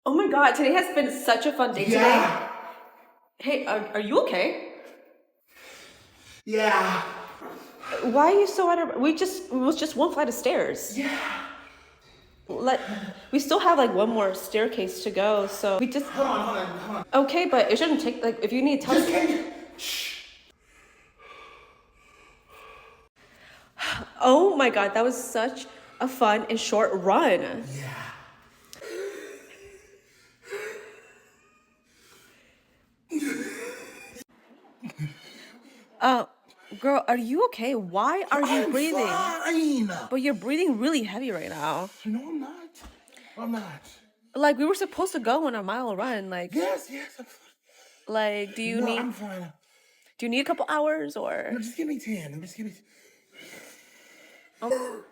Oh my god, today has been such a fun day today. Hey, are you okay? Yeah. Why are you so out of... it was just one flight of stairs. Yeah. We still have like one more staircase to go, so we just... Hold on. Okay, but it shouldn't take, like, if you need to tell me... Shh. Oh my god, that was such a fun and short run. Yeah. Girl, are you okay? Why are you breathing? Fine. But you're breathing really heavy right now. No, I'm not. I'm not. Like, we were supposed to go on a mile run. Like, Yes. I'm fine. like, do you need... I'm fine. Do you need a couple hours or... No, just give me 10. Just give me... Oh.